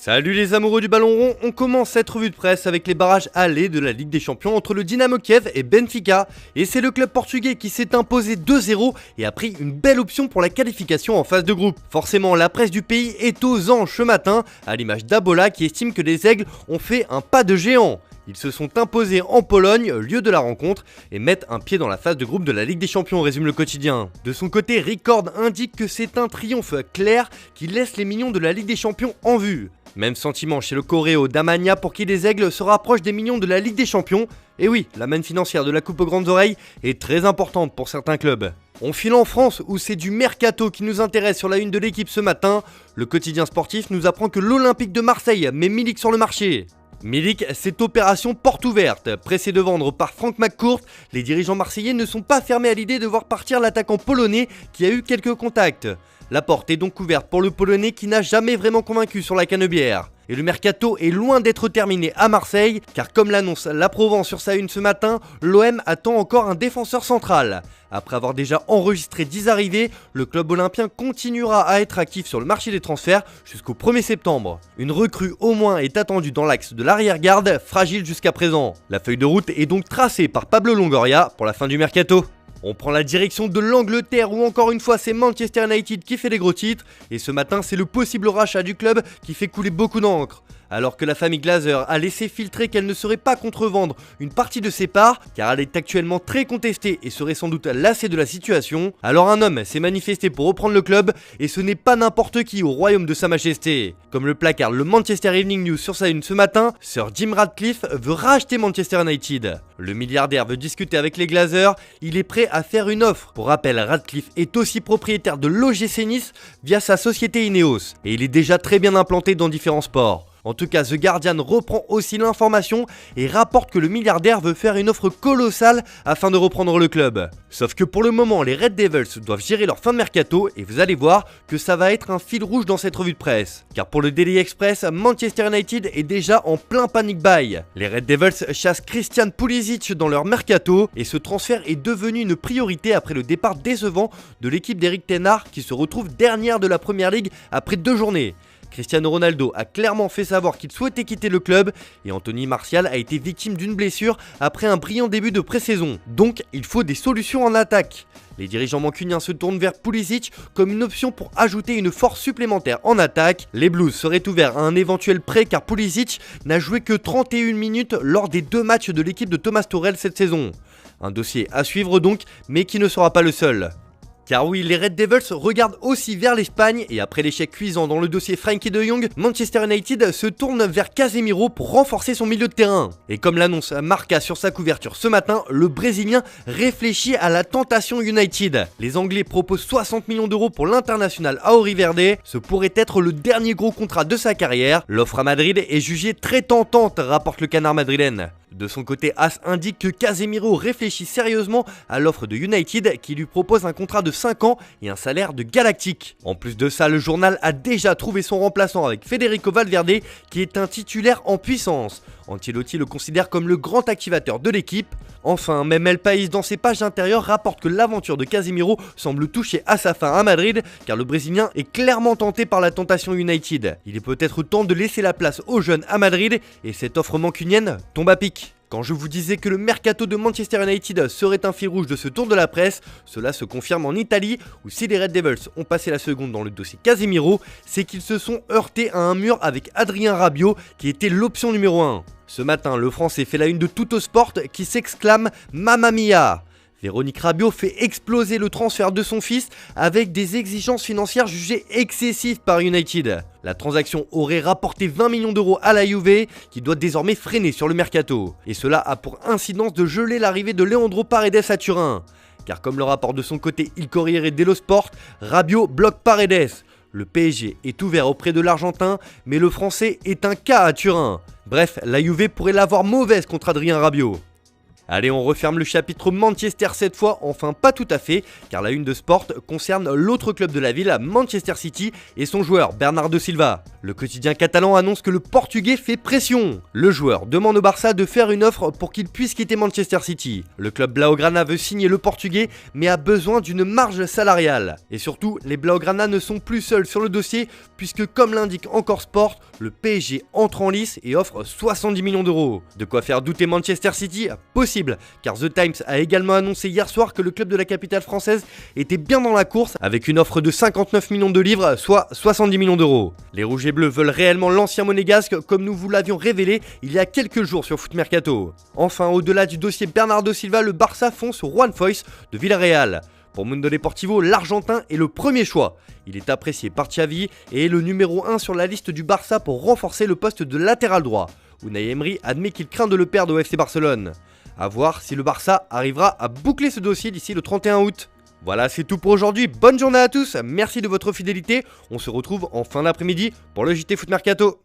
Salut les amoureux du ballon rond, on commence cette revue de presse avec les barrages allés de la Ligue des Champions entre le Dynamo Kiev et Benfica. Et c'est le club portugais qui s'est imposé 2-0 et a pris une belle option pour la qualification en phase de groupe. Forcément, la presse du pays est aux anges ce matin, à l'image d'Abola qui estime que les Aigles ont fait un pas de géant. Ils se sont imposés en Pologne, lieu de la rencontre, et mettent un pied dans la phase de groupe de la Ligue des Champions, résume le quotidien. De son côté, Record indique que c'est un triomphe clair qui laisse les Mignons de la Ligue des Champions en vue. Même sentiment chez le Coréo Damania pour qui les Aigles se rapprochent des Mignons de la Ligue des Champions. Et oui, la manne financière de la Coupe aux Grandes Oreilles est très importante pour certains clubs. On file en France où c'est du mercato qui nous intéresse sur la une de l'équipe ce matin. Le quotidien sportif nous apprend que l'Olympique de Marseille met Milik sur le marché. Milik, c'est opération porte ouverte. Pressé de vendre par Franck McCourt, les dirigeants marseillais ne sont pas fermés à l'idée de voir partir l'attaquant polonais qui a eu quelques contacts. La porte est donc ouverte pour le Polonais qui n'a jamais vraiment convaincu sur la canebière. Et le mercato est loin d'être terminé à Marseille, car comme l'annonce La Provence sur sa une ce matin, l'OM attend encore un défenseur central. Après avoir déjà enregistré 10 arrivées, le club olympien continuera à être actif sur le marché des transferts jusqu'au 1er septembre. Une recrue au moins est attendue dans l'axe de l'arrière-garde, fragile jusqu'à présent. La feuille de route est donc tracée par Pablo Longoria pour la fin du mercato. On prend la direction de l'Angleterre où encore une fois c'est Manchester United qui fait les gros titres et ce matin c'est le possible rachat du club qui fait couler beaucoup d'encre. Alors que la famille Glazer a laissé filtrer qu'elle ne saurait pas contrevendre une partie de ses parts car elle est actuellement très contestée et serait sans doute lassée de la situation, alors un homme s'est manifesté pour reprendre le club et ce n'est pas n'importe qui au royaume de sa majesté. Comme le placarde le Manchester Evening News sur sa une ce matin, Sir Jim Ratcliffe veut racheter Manchester United. Le milliardaire veut discuter avec les Glazers, il est prêt à faire une offre. Pour rappel, Ratcliffe est aussi propriétaire de l'OGC Nice via sa société Ineos et il est déjà très bien implanté dans différents sports. En tout cas, The Guardian reprend aussi l'information et rapporte que le milliardaire veut faire une offre colossale afin de reprendre le club. Sauf que pour le moment, les Red Devils doivent gérer leur fin de mercato et vous allez voir que ça va être un fil rouge dans cette revue de presse. Car pour le Daily Express, Manchester United est déjà en plein panic buy. Les Red Devils chassent Christian Pulisic dans leur mercato et ce transfert est devenu une priorité après le départ décevant de l'équipe d'Eric Ten Hag qui se retrouve dernière de la Première Ligue après 2 journées. Cristiano Ronaldo a clairement fait savoir qu'il souhaitait quitter le club et Anthony Martial a été victime d'une blessure après un brillant début de pré-saison. Donc il faut des solutions en attaque. Les dirigeants mancuniens se tournent vers Pulisic comme une option pour ajouter une force supplémentaire en attaque. Les Blues seraient ouverts à un éventuel prêt car Pulisic n'a joué que 31 minutes lors des 2 matchs de l'équipe de Thomas Tuchel cette saison. Un dossier à suivre donc, mais qui ne sera pas le seul. Car oui, les Red Devils regardent aussi vers l'Espagne et après l'échec cuisant dans le dossier Frenkie de Jong, Manchester United se tourne vers Casemiro pour renforcer son milieu de terrain. Et comme l'annonce Marca sur sa couverture ce matin, le Brésilien réfléchit à la tentation United. Les Anglais proposent 60 millions d'euros pour l'international à Auriverde. Ce pourrait être le dernier gros contrat de sa carrière. L'offre à Madrid est jugée très tentante, rapporte le Canard madrilène. De son côté, As indique que Casemiro réfléchit sérieusement à l'offre de United qui lui propose un contrat de 5 ans et un salaire de galactique. En plus de ça, le journal a déjà trouvé son remplaçant avec Federico Valverde qui est un titulaire en puissance. Ancelotti le considère comme le grand activateur de l'équipe. Enfin, même El País dans ses pages intérieures rapporte que l'aventure de Casemiro semble toucher à sa fin à Madrid car le Brésilien est clairement tenté par la tentation United. Il est peut-être temps de laisser la place aux jeunes à Madrid et cette offre mancunienne tombe à pic. Quand je vous disais que le mercato de Manchester United serait un fil rouge de ce tour de la presse, cela se confirme en Italie où si les Red Devils ont passé la seconde dans le dossier Casemiro, c'est qu'ils se sont heurtés à un mur avec Adrien Rabiot qui était l'option numéro 1. Ce matin, le Français fait la une de Tuttosport qui s'exclame « Mamma mia !». Véronique Rabiot fait exploser le transfert de son fils avec des exigences financières jugées excessives par United. La transaction aurait rapporté 20 millions d'euros à la Juve qui doit désormais freiner sur le mercato. Et cela a pour incidence de geler l'arrivée de Leandro Paredes à Turin. Car comme le rapporte de son côté Il Corriere dello Sport, Rabiot bloque Paredes. Le PSG est ouvert auprès de l'Argentin, mais le Français est un cas à Turin. Bref, la Juve pourrait l'avoir mauvaise contre Adrien Rabiot. Allez, on referme le chapitre Manchester cette fois, enfin pas tout à fait, car la une de Sport concerne l'autre club de la ville, Manchester City, et son joueur Bernardo Silva. Le quotidien catalan annonce que le Portugais fait pression. Le joueur demande au Barça de faire une offre pour qu'il puisse quitter Manchester City. Le club Blaugrana veut signer le Portugais, mais a besoin d'une marge salariale. Et surtout, les Blaugrana ne sont plus seuls sur le dossier, puisque comme l'indique encore Sport, le PSG entre en lice et offre 70 millions d'euros. De quoi faire douter Manchester City? Possible, car The Times a également annoncé hier soir que le club de la capitale française était bien dans la course avec une offre de 59 millions de livres, soit 70 millions d'euros. Les Rouges et Bleus veulent réellement l'ancien monégasque comme nous vous l'avions révélé il y a quelques jours sur Foot Mercato. Enfin, au-delà du dossier Bernardo Silva, le Barça fonce sur Juan Foyth de Villarreal. Pour Mundo Deportivo, l'Argentin est le premier choix. Il est apprécié par Xavi et est le numéro 1 sur la liste du Barça pour renforcer le poste de latéral droit. Unai Emery admet qu'il craint de le perdre au FC Barcelone. A voir si le Barça arrivera à boucler ce dossier d'ici le 31 août. Voilà, c'est tout pour aujourd'hui. Bonne journée à tous, merci de votre fidélité. On se retrouve en fin d'après-midi pour le JT Foot Mercato.